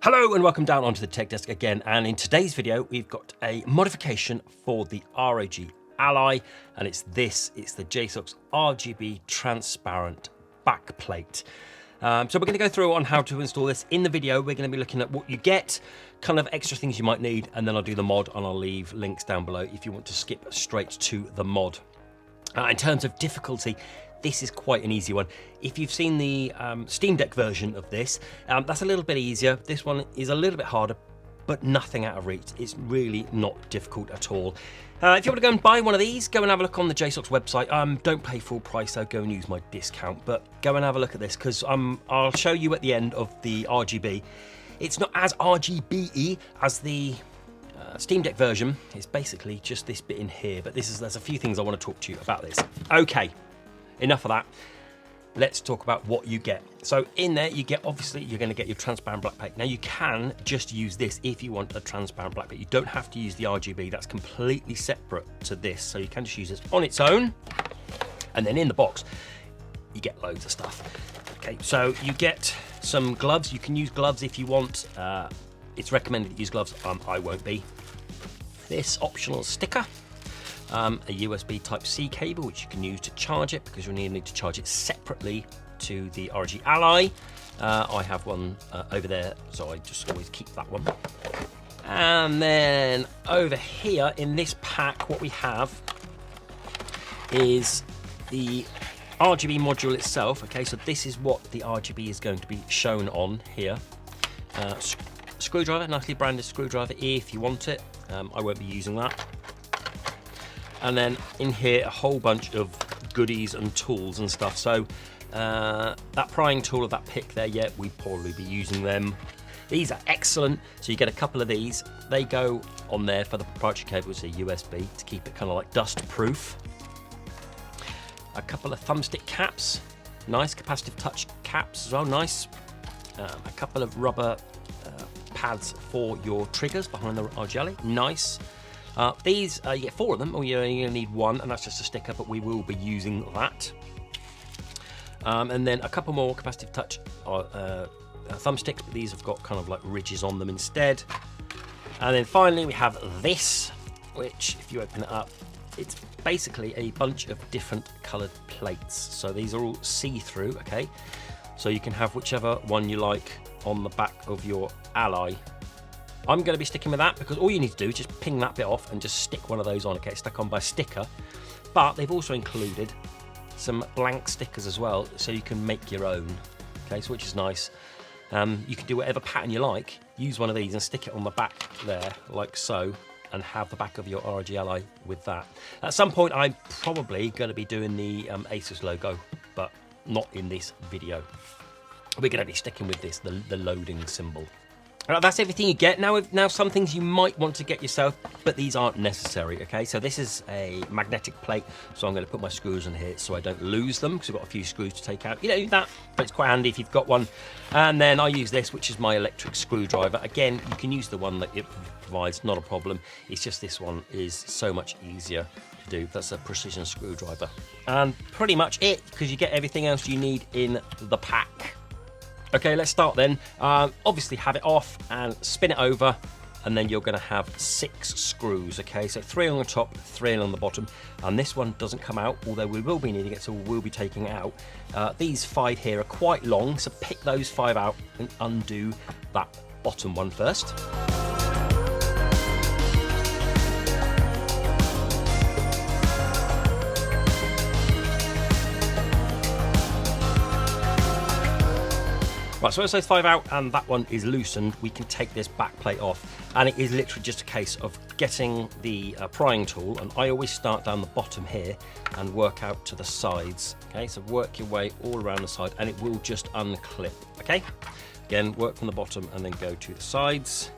Hello and welcome down onto the tech desk again, and in today's video we've got a modification for the ROG Ally, and it's the JSAUX RGB transparent backplate. So we're going to go through on how to install this. In the video we're going to be looking at what you get, kind of extra things you might need, and then I'll do the mod and I'll leave links down below if you want to skip straight to the mod. In terms of difficulty, this is quite an easy one. If you've seen the Steam Deck version of this, that's a little bit easier. This one is a little bit harder, but nothing out of reach. It's really not difficult at all. If you want to go and buy one of these, go and have a look on the JSAUX website. Don't pay full price, though. Go and use my discount, but go and have a look at this, because I'll show you at the end of the RGB. It's not as RGB-y as the Steam Deck version. It's basically just this bit in here, but there's a few things I want to talk to you about this. Okay. Enough of that. Let's talk about what you get. So in there, you get, obviously, you're going to get your transparent backplate. Now you can just use this if you want a transparent backplate. You don't have to use the RGB. That's completely separate to this. So you can just use this on its own. And then in the box, you get loads of stuff. Okay, so you get some gloves. You can use gloves if you want. It's recommended to use gloves. I won't be. This optional sticker. A USB Type-C cable, which you can use to charge it, because you'll need to charge it separately to the ROG Ally. I have one over there, so I just always keep that one. And then over here in this pack, what we have is the RGB module itself. Okay, so this is what the RGB is going to be shown on here. Screwdriver, nicely branded screwdriver if you want it. I won't be using that. And then in here, a whole bunch of goodies and tools and stuff. So that prying tool of that pick there, yeah, we'd probably be using them. These are excellent. So you get a couple of these. They go on there for the proprietary cable, it's a USB, to keep it kind of like dust proof. A couple of thumbstick caps, nice capacitive touch caps as well, nice. A couple of rubber pads for your triggers behind the ROG Ally, nice. These, you get 4 of them, or you're going to need 1, and that's just a sticker, but we will be using that. And then a couple more capacitive touch thumbsticks, but these have got kind of like ridges on them instead. And then finally we have this, which if you open it up, it's basically a bunch of different coloured plates. So these are all see-through, okay? So you can have whichever one you like on the back of your Ally. I'm going to be sticking with that, because all you need to do is just ping that bit off and just stick one of those on. Okay, it's stuck on by sticker, but they've also included some blank stickers as well, so you can make your own. Okay, so which is nice. You can do whatever pattern you like. Use one of these and stick it on the back there, like so, and have the back of your ROG Ally with that. At some point, I'm probably going to be doing the ASUS logo, but not in this video. We're going to be sticking with this, the loading symbol. Right, that's everything you get. Now some things you might want to get yourself, but these aren't necessary, okay? So this is a magnetic plate, so I'm going to put my screws in here so I don't lose them, because I've got a few screws to take out. You don't need that, but it's quite handy if you've got one. And then I use this, which is my electric screwdriver. Again, you can use the one that it provides, not a problem. It's just this one is so much easier to do. That's a precision screwdriver. And pretty much it, because you get everything else you need in the pack. Okay, let's start then. Obviously have it off and spin it over, and then you're going to have 6 screws, okay? So 3 on the top, 3 on the bottom, and this one doesn't come out, although we will be needing it, so we will be taking it out. These 5 here are quite long, so pick those 5 out and undo that bottom one first. Right, so as those 5 out and that one is loosened, we can take this back plate off, and it is literally just a case of getting the prying tool, and I always start down the bottom here and work out to the sides. Okay, so work your way all around the side and it will just unclip. Okay, again, work from the bottom and then go to the sides.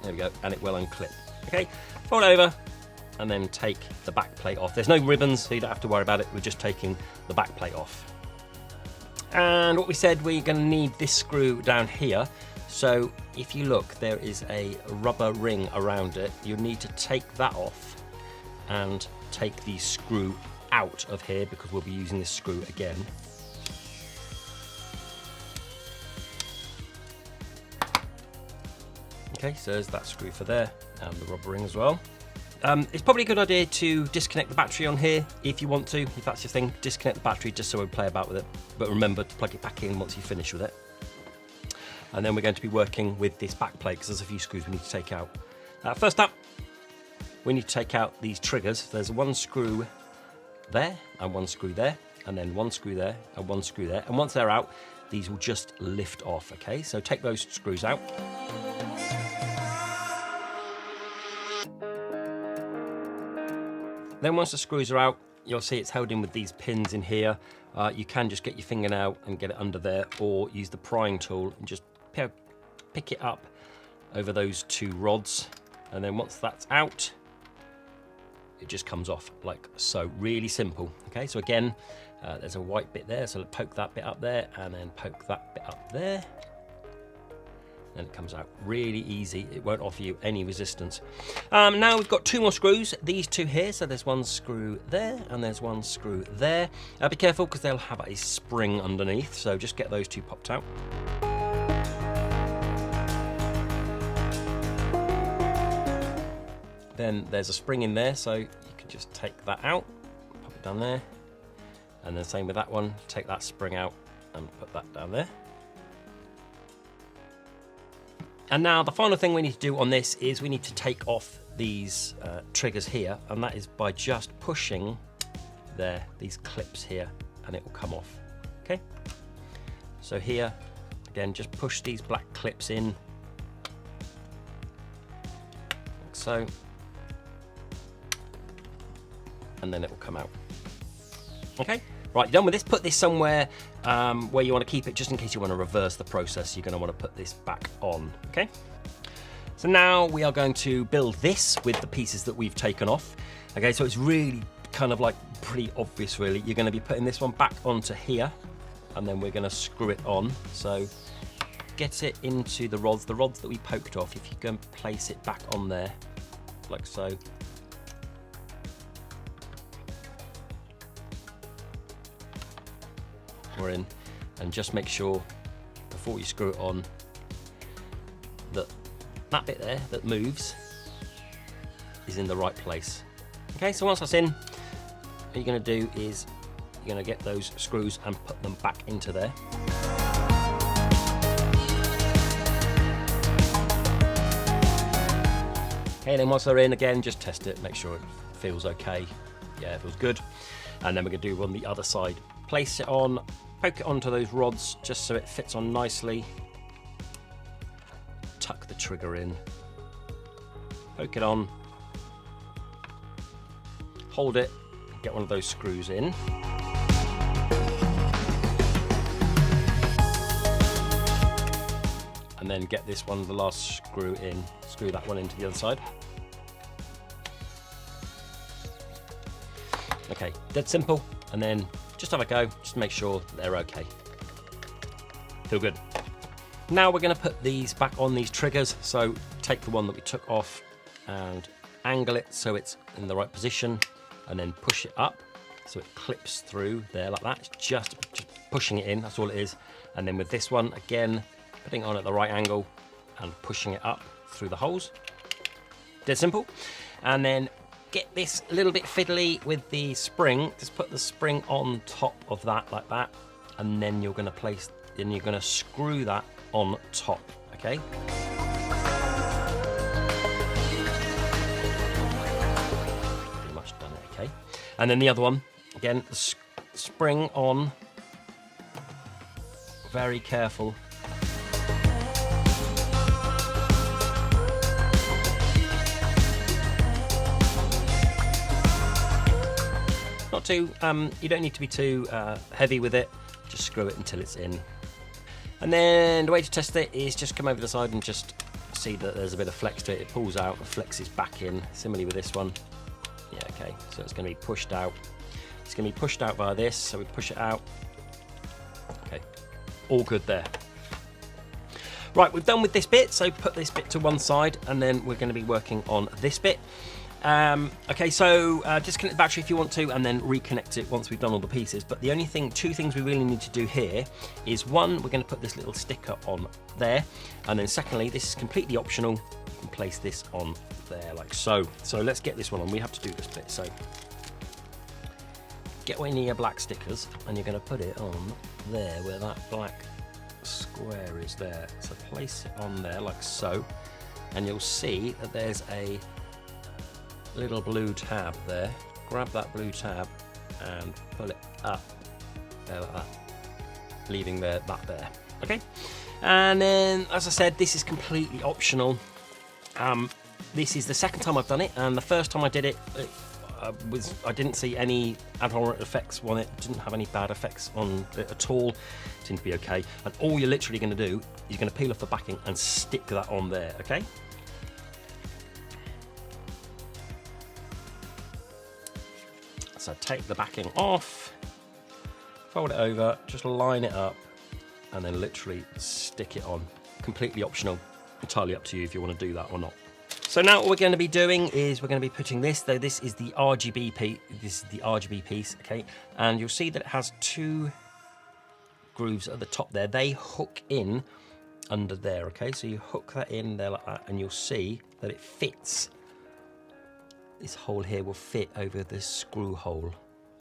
There we go, and it will unclip. Okay, fold over and then take the back plate off. There's no ribbons, so you don't have to worry about it. We're just taking the back plate off. And what we said, we're going to need this screw down here. So if you look, there is a rubber ring around it. You need to take that off and take the screw out of here, because we'll be using this screw again. Okay, so there's that screw for there, and the rubber ring as well. It's probably a good idea to disconnect the battery on here if you want to, if that's your thing. Disconnect the battery just so we play about with it, but remember to plug it back in once you finish with it. And then we're going to be working with this back plate because there's a few screws we need to take out. First up, we need to take out these triggers. There's one screw there and one screw there, and then one screw there and one screw there. And once they're out, these will just lift off, okay? So take those screws out. Then once the screws are out, you'll see it's held in with these pins in here. You can just get your fingernail and get it under there, or use the prying tool and just pick it up over those two rods. And then once that's out, it just comes off like so. Really simple. Okay, so again, there's a white bit there, so poke that bit up there and then poke that bit up there. And it comes out really easy. It won't offer you any resistance. Now we've got two more screws, these two here. So there's one screw there and there's one screw there. Be careful because they'll have a spring underneath, so just get those two popped out. Then there's a spring in there, so you can just take that out, pop it down there. And then same with that one, take that spring out and put that down there. And now the final thing we need to do on this is we need to take off these triggers here, and that is by just pushing these clips here, and it will come off. Okay, so here again, just push these black clips in like so, and then it will come out. Okay, right, you're done with this. Put this somewhere where you want to keep it, just in case you want to reverse the process. You're going to want to put this back on. Okay, so now we are going to build this with the pieces that we've taken off. Okay, so it's really kind of like pretty obvious really. You're going to be putting this one back onto here, and then we're going to screw it on. So get it into the rods that we poked off. If you can place it back on there like so. We're in, and just make sure before you screw it on that that bit there that moves is in the right place. Okay, so once that's in, what you're going to do is you're going to get those screws and put them back into there. Okay, then once they're in, again, just test it, make sure it feels okay. Yeah, it feels good. And then we're going to do on the other side. Place it on, poke it onto those rods just so it fits on nicely. Tuck the trigger in, poke it on, hold it, get one of those screws in. And then get this one, the last screw in, screw that one into the other side. Okay, dead simple. And then just have a go, just make sure they're okay. Feel good. Now we're going to put these back on these triggers. So take the one that we took off and angle it so it's in the right position, and then push it up so it clips through there like that. It's just pushing it in, that's all it is. And then with this one, again, putting it on at the right angle and pushing it up through the holes. Dead simple. And then get this a little bit fiddly with the spring. Just put the spring on top of that like that, and then you're going to screw that on top. Okay. Pretty much done it. Okay. And then the other one again, the spring on. Very careful. Not too, you don't need to be too heavy with it, just screw it until it's in. And then the way to test it is just come over the side and just see that there's a bit of flex to it. It pulls out and flexes back in, similarly with this one. Yeah, okay, so it's going to be pushed out. It's going to be pushed out via this, so we push it out. Okay, all good there. Right, we're done with this bit, so put this bit to one side, and then we're going to be working on this bit. Okay, so disconnect the battery if you want to, and then reconnect it once we've done all the pieces. But the only thing, two things we really need to do here is, one, we're going to put this little sticker on there, and then secondly, this is completely optional. You can place this on there like so. So let's get this one on. We have to do this bit. So get one of your black stickers, and you're going to put it on there where that black square is there. So place it on there like so, and you'll see that there's a little blue tab there. Grab that blue tab and pull it up there like that, leaving that there. Okay, and then as I said, this is completely optional. This is the second time I've done it, and the first time I did it, I didn't see any abhorrent effects on it. Didn't have any bad effects on it at all. Seemed to be okay. And all you're literally going to do is you're going to peel off the backing and stick that on there. Okay. So take the backing off, fold it over, just line it up, and then literally stick it on. Completely optional, entirely up to you if you want to do that or not. So now what we're going to be doing is we're going to be putting this, though this is the RGB piece, this is the RGB piece, okay? And you'll see that it has two grooves at the top there. They hook in under there, okay? So you hook that in there like that, and you'll see that it fits. This hole here will fit over this screw hole,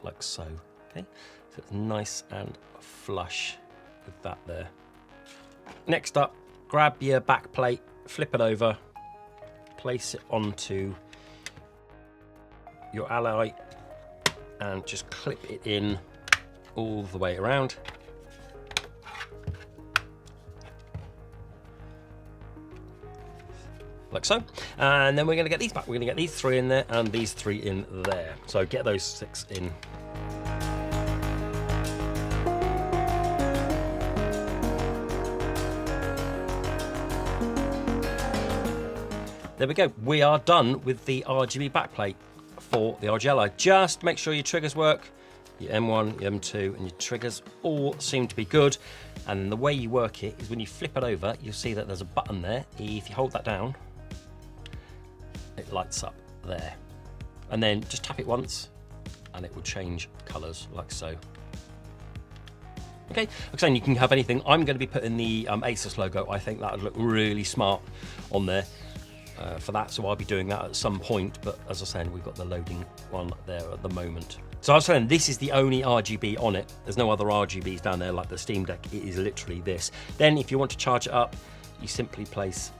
like so, okay? So it's nice and flush with that there. Next up, grab your back plate, flip it over, place it onto your Ally, and just clip it in all the way around. Like so, and then we're going to get these back. We're going to get these three in there and these three in there. So get those 6 in. There we go. We are done with the RGB backplate for the ROG Ally. Just make sure your triggers work, your M1, your M2, and your triggers all seem to be good. And the way you work it is when you flip it over, you'll see that there's a button there. If you hold that down, it lights up there, and then just tap it once and it will change colors like so. Okay, like I'm saying, you can have anything. I'm going to be putting the ASUS logo. I think that would look really smart on there for that, so I'll be doing that at some point, but as I was saying, we've got the loading one there at the moment. So I was saying, this is the only RGB on it. There's no other RGBs down there like the Steam Deck. It is literally this. Then if you want to charge it up, you simply place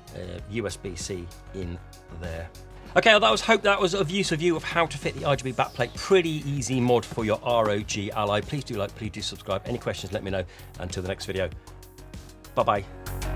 USB-C in there. Okay, well, hope that was of use of you of how to fit the RGB backplate. Pretty easy mod for your ROG Ally. Please do like, please do subscribe. Any questions, let me know. Until the next video, bye-bye.